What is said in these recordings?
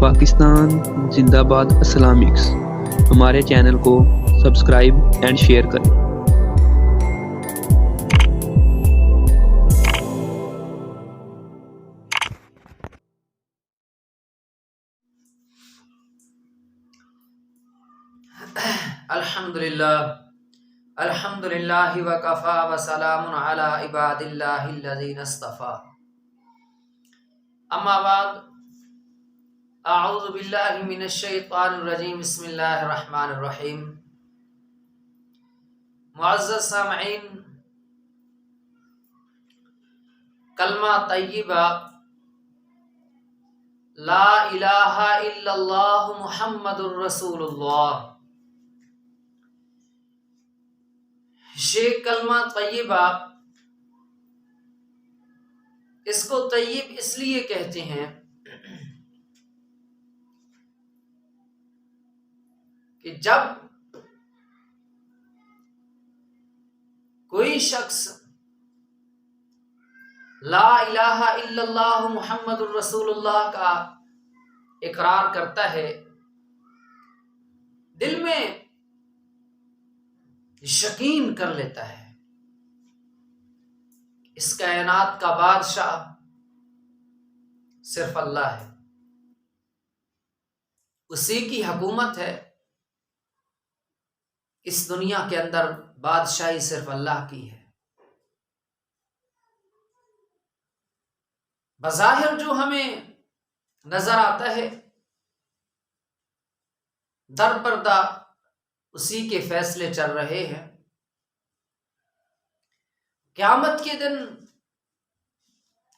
پاکستان زندہ باد اسلامکس ہمارے چینل کو سبسکرائب اینڈ شیئر کریں۔ الحمدللہ وکفا وسلام علی عباد اللہ الذین اصطفی، اما بعد، اعوذ باللہ من الشیطان الرجیم، بسم اللہ الرحمن الرحیم۔ معزز سامعین، کلمہ طیبہ لا الہ الا اللہ محمد الرسول اللہ، یہ کلمہ طیبہ، اس کو طیب اس لیے کہتے ہیں کہ جب کوئی شخص لا الہ الا اللہ محمد الرسول اللہ کا اقرار کرتا ہے، دل میں یقین کر لیتا ہے اس کائنات کا بادشاہ صرف اللہ ہے، اسی کی حکومت ہے، اس دنیا کے اندر بادشاہی صرف اللہ کی ہے۔ بظاہر جو ہمیں نظر آتا ہے، در پردہ اسی کے فیصلے چل رہے ہیں، قیامت کے دن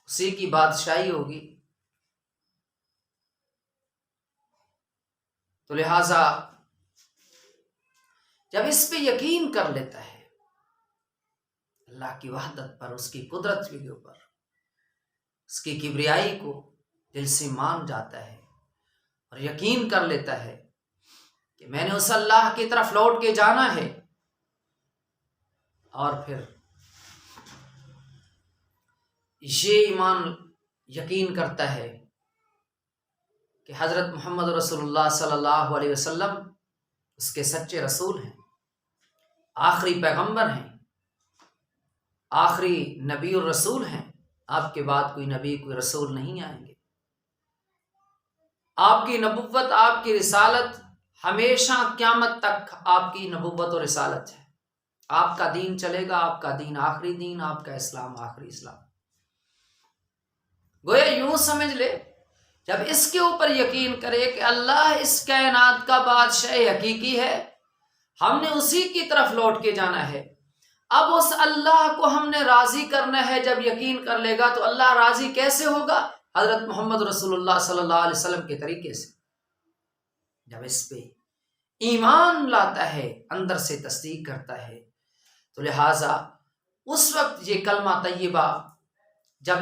اسی کی بادشاہی ہوگی، تو لہذا جب اس پہ یقین کر لیتا ہے، اللہ کی وحدت پر، اس کی قدرت کے اوپر، اس کی کبریائی کو دل سے مان جاتا ہے اور یقین کر لیتا ہے کہ میں نے اس اللہ کی طرف لوٹ کے جانا ہے، اور پھر یہ ایمان یقین کرتا ہے کہ حضرت محمد رسول اللہ صلی اللہ علیہ وسلم اس کے سچے رسول ہیں، آخری پیغمبر ہیں، آخری نبی الرسول ہیں، آپ کے بعد کوئی نبی کوئی رسول نہیں آئیں گے، آپ کی نبوت، آپ کی رسالت ہمیشہ قیامت تک آپ کی نبوت و رسالت ہے، آپ کا دین چلے گا، آپ کا دین آخری دین، آپ کا اسلام آخری اسلام۔ گویا یوں سمجھ لے، جب اس کے اوپر یقین کرے کہ اللہ اس کائنات کا بادشاہ حقیقی ہے، ہم نے اسی کی طرف لوٹ کے جانا ہے، اب اس اللہ کو ہم نے راضی کرنا ہے، جب یقین کر لے گا تو اللہ راضی کیسے ہوگا؟ حضرت محمد رسول اللہ صلی اللہ علیہ وسلم کے طریقے سے، جب اس پہ ایمان لاتا ہے، اندر سے تصدیق کرتا ہے، تو لہٰذا اس وقت یہ کلمہ طیبہ جب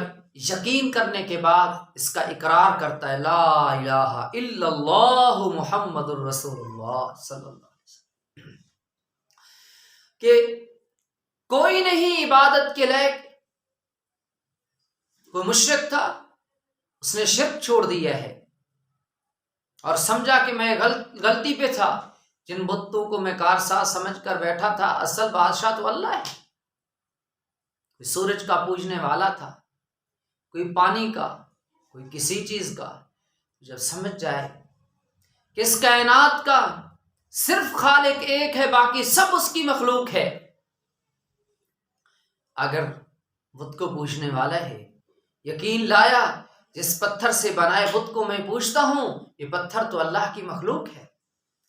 یقین کرنے کے بعد اس کا اقرار کرتا ہے، لا الہ الا اللہ محمد الرسول اللہ صلی اللہ علیہ وسلم، کہ کوئی نہیں عبادت کے لائق۔ کوئی مشرک تھا، اس نے شرک چھوڑ دیا ہے اور سمجھا کہ میں غلطی پہ تھا، جن بتوں کو میں کارساز سمجھ کر بیٹھا تھا، اصل بادشاہ تو اللہ ہے۔ کوئی سورج کا پوجنے والا تھا، کوئی پانی کا، کوئی کسی چیز کا، جب سمجھ جائے کہ اس کائنات کا صرف خالق ایک ہے، باقی سب اس کی مخلوق ہے، اگر بت کو پوجنے والا ہے، یقین لایا جس پتھر سے بنائے بت کو میں پوجتا ہوں، یہ پتھر تو اللہ کی مخلوق ہے،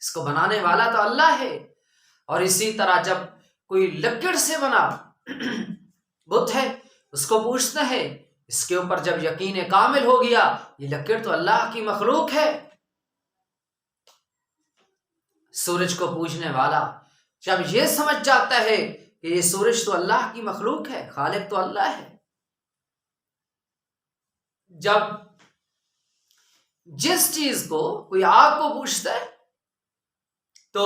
اس کو بنانے والا تو اللہ ہے، اور اسی طرح جب کوئی لکڑ سے بنا بت ہے، اس کو پوجتا ہے، اس کے اوپر جب یقین کامل ہو گیا یہ لکڑ تو اللہ کی مخلوق ہے۔ سورج کو پوجنے والا جب یہ سمجھ جاتا ہے کہ یہ سورج تو اللہ کی مخلوق ہے، خالق تو اللہ ہے، جب جس چیز کو کوئی آگ کو پوجتا ہے، تو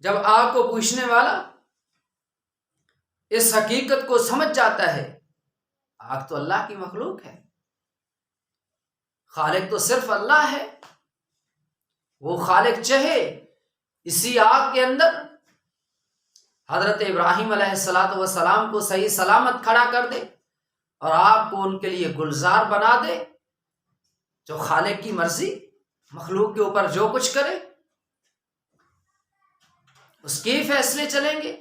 جب آگ کو پوجنے والا اس حقیقت کو سمجھ جاتا ہے، آگ تو اللہ کی مخلوق ہے، خالق تو صرف اللہ ہے. وہ خالق چاہے اسی آگ کے اندر حضرت ابراہیم علیہ السلام کو صحیح سلامت کھڑا کر دے اور آگ کو ان کے لیے گلزار بنا دے. جو خالق کی مرضی، مخلوق کے اوپر جو کچھ کرے اس کے فیصلے چلیں گے.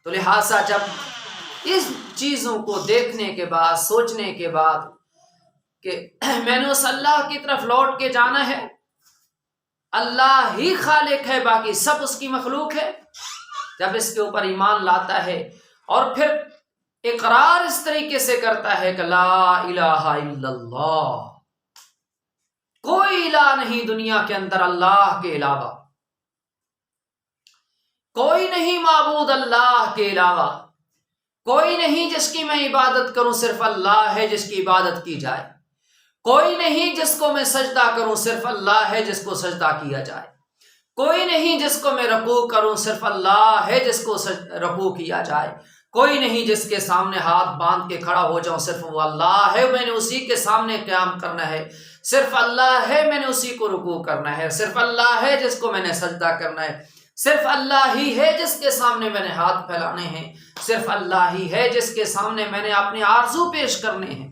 تو لہٰذا جب اس چیزوں کو دیکھنے کے بعد، سوچنے کے بعد کہ میں نے اس اللہ کی طرف لوٹ کے جانا ہے، اللہ ہی خالق ہے، باقی سب اس کی مخلوق ہے، جب اس کے اوپر ایمان لاتا ہے اور پھر اقرار اس طریقے سے کرتا ہے کہ لا الہ الا اللہ، کوئی الہ نہیں دنیا کے اندر اللہ کے علاوہ، کوئی نہیں معبود اللہ کے علاوہ، کوئی نہیں جس کی میں عبادت کروں، صرف اللہ ہے جس کی عبادت کی جائے، کوئی نہیں جس کو میں سجدہ کروں، صرف اللہ ہے جس کو سجدہ کیا جائے، کوئی نہیں جس کو میں رکوع کروں، صرف اللہ ہے جس کو رکوع کیا جائے، کوئی نہیں جس کے سامنے ہاتھ باندھ کے کھڑا ہو جاؤں، صرف وہ اللہ ہے، میں نے اسی کے سامنے قیام کرنا ہے، صرف اللہ ہے، میں نے اسی کو رکوع کرنا ہے، صرف اللہ ہے جس کو میں نے سجدہ کرنا ہے، صرف اللہ ہی ہے جس کے سامنے میں نے ہاتھ پھیلانے ہیں، صرف اللہ ہی ہے جس کے سامنے میں نے اپنے آرزو پیش کرنے ہیں،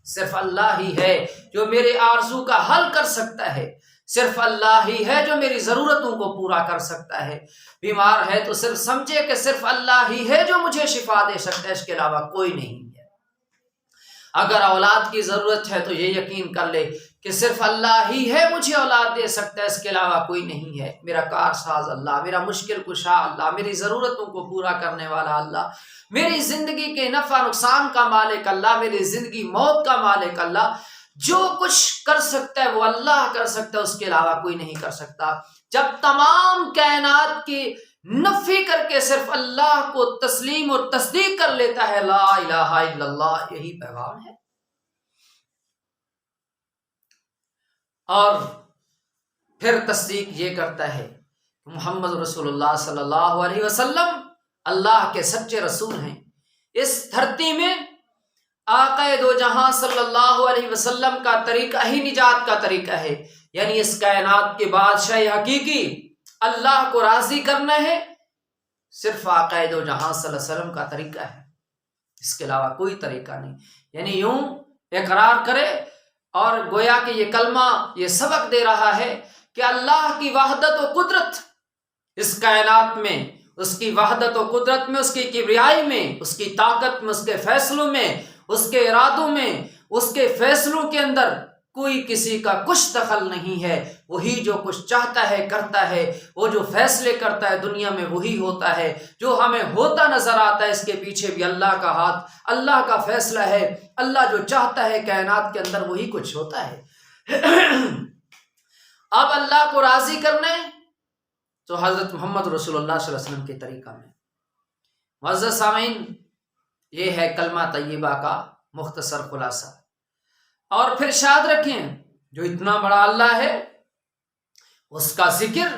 صرف اللہ ہی ہے جو میرے آرزو کا حل کر سکتا ہے، صرف اللہ ہی ہے جو میری ضرورتوں کو پورا کر سکتا ہے. بیمار ہے تو صرف سمجھے کہ صرف اللہ ہی ہے جو مجھے شفا دے سکتا ہے، اس کے علاوہ کوئی نہیں ہے. اگر اولاد کی ضرورت ہے تو یہ یقین کر لے کہ صرف اللہ ہی ہے مجھے اولاد دے سکتا ہے، اس کے علاوہ کوئی نہیں ہے. میرا کارساز اللہ، میرا مشکل کشا اللہ، میری ضرورتوں کو پورا کرنے والا اللہ، میری زندگی کے نفع نقصان کا مالک اللہ، میری زندگی موت کا مالک اللہ، جو کچھ کر سکتا ہے وہ اللہ کر سکتا ہے، اس کے علاوہ کوئی نہیں کر سکتا. جب تمام کائنات کی نفی کر کے صرف اللہ کو تسلیم اور تصدیق کر لیتا ہے، لا الہ الا اللہ، یہی پیغام ہے. اور پھر تصدیق یہ کرتا ہے کہ محمد رسول اللہ صلی اللہ علیہ وسلم اللہ کے سچے رسول ہیں. اس دھرتی میں آقا دو جہاں صلی اللہ علیہ وسلم کا طریقہ ہی نجات کا طریقہ ہے. یعنی اس کائنات کے بادشاہ حقیقی اللہ کو راضی کرنا ہے، صرف آقا دو جہاں صلی اللہ علیہ وسلم کا طریقہ ہے، اس کے علاوہ کوئی طریقہ نہیں. یعنی یوں اقرار کرے اور گویا کہ یہ کلمہ یہ سبق دے رہا ہے کہ اللہ کی وحدت و قدرت اس کائنات میں، اس کی وحدت و قدرت میں، اس کی کبریائی میں، اس کی طاقت میں، اس کے فیصلوں میں، اس کے ارادوں میں، اس کے فیصلوں کے اندر کوئی کسی کا کچھ دخل نہیں ہے. وہی جو کچھ چاہتا ہے کرتا ہے، وہ جو فیصلے کرتا ہے دنیا میں وہی ہوتا ہے. جو ہمیں ہوتا نظر آتا ہے اس کے پیچھے بھی اللہ کا ہاتھ، اللہ کا فیصلہ ہے. اللہ جو چاہتا ہے کائنات کے اندر وہی کچھ ہوتا ہے. اب اللہ کو راضی کرنا ہے تو حضرت محمد رسول اللہ صلی اللہ علیہ وسلم کے طریقہ میں. معزز سامعین، یہ ہے کلمہ طیبہ کا مختصر خلاصہ. اور پھر شاد رکھیں جو اتنا بڑا اللہ ہے اس کا ذکر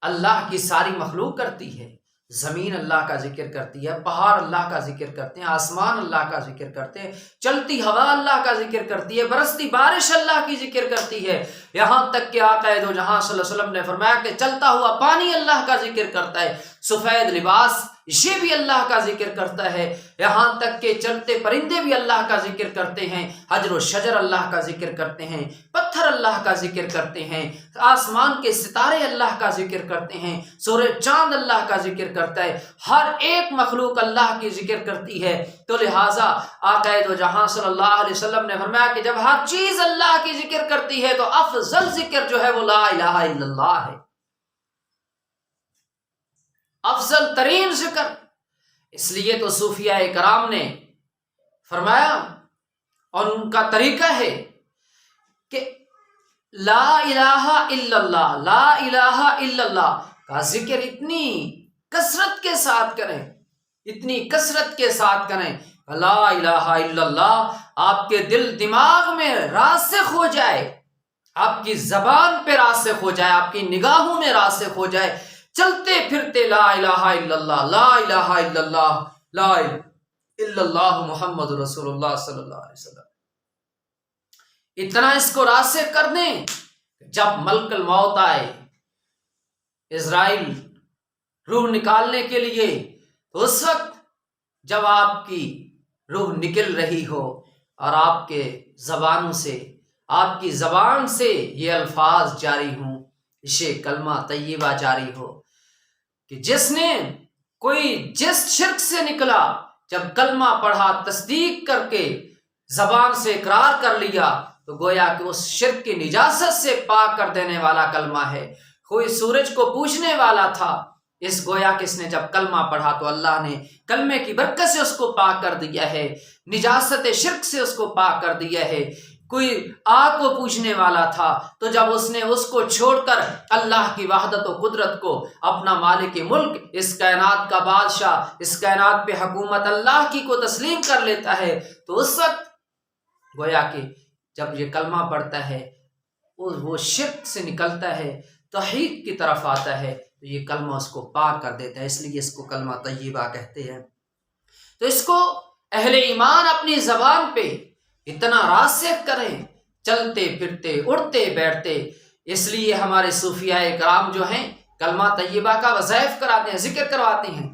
اللہ کی ساری مخلوق کرتی ہے. زمین اللہ کا ذکر کرتی ہے، پہاڑ اللہ کا ذکر کرتے ہیں، آسمان اللہ کا ذکر کرتے ہیں، چلتی ہوا اللہ کا ذکر کرتی ہے، برستی بارش اللہ کی ذکر کرتی ہے. یہاں تک کہ آقا دو جہاں صلی اللہ علیہ وسلم نے فرمایا کہ چلتا ہوا پانی اللہ کا ذکر کرتا ہے، سفید لباس یہ بھی اللہ کا ذکر کرتا ہے، یہاں تک کہ چلتے پرندے بھی اللہ کا ذکر کرتے ہیں، حجر و شجر اللہ کا ذکر کرتے ہیں، پتھر اللہ کا ذکر کرتے ہیں، آسمان کے ستارے اللہ کا ذکر کرتے ہیں، سورج چاند اللہ کا ذکر کرتا ہے. ہر ایک مخلوق اللہ کی ذکر کرتی ہے. تو لہٰذا آقا دو جہاں صلی اللہ علیہ وسلم نے فرمایا کہ جب ہر چیز اللہ کی ذکر کرتی ہے تو افضل ذکر جو ہے وہ لا الہ الا اللہ ہے، افضل ترین ذکر. اس لیے تو صوفیاء کرام نے فرمایا اور ان کا طریقہ ہے کہ لا الہ الا اللہ، لا الہ الا اللہ کا ذکر اتنی کثرت کے ساتھ کریں، اتنی کثرت کے ساتھ کریں، لا الہ الا اللہ آپ کے دل دماغ میں راسخ ہو جائے، آپ کی زبان پہ راسخ ہو جائے، آپ کی نگاہوں میں راسخ ہو جائے، چلتے پھرتے لا الہ الا اللہ، لا الہ الا اللہ، لا الہ الا اللہ محمد رسول اللہ صلی اللہ علیہ وسلم. اتنا اس کو راسخ کر دیں جب ملک الموت آئے، اسرائیل روح نکالنے کے لیے، تو اس وقت جب آپ کی روح نکل رہی ہو اور آپ کے زبانوں سے، آپ کی زبان سے یہ الفاظ جاری ہوں، یہ کلمہ طیبہ جاری ہو کہ جس شرک سے نکلا، جب کلمہ پڑھا، تصدیق کر کے زبان سے اقرار کر لیا، تو گویا کہ اس شرک کی نجاست سے پاک کر دینے والا کلمہ ہے۔ کوئی سورج کو پوجنے والا تھا، اس گویا کہ اس نے جب کلمہ پڑھا تو اللہ نے کلمے کی برکت سے اس کو پاک کر دیا ہے، نجاست شرک سے اس کو پاک کر دیا ہے۔ کوئی آگ کو پوجنے والا تھا، تو جب اس نے اس کو چھوڑ کر اللہ کی وحدت و قدرت کو، اپنا مالک ملک، اس کائنات کا بادشاہ، اس کائنات پہ حکومت اللہ کی کو تسلیم کر لیتا ہے، تو اس وقت گویا کہ جب یہ کلمہ پڑھتا ہے وہ شرک سے نکلتا ہے، توحید کی طرف آتا ہے، تو یہ کلمہ اس کو پاک کر دیتا ہے، اس لیے اس کو کلمہ طیبہ کہتے ہیں۔ تو اس کو اہل ایمان اپنی زبان پہ اتنا راسخ کریں، چلتے پھرتے اٹھتے بیٹھتے۔ اس لیے ہمارے صوفیاء کرام جو ہیں کلمہ طیبہ کا وظائف کراتے ہیں، ذکر کرواتے ہیں۔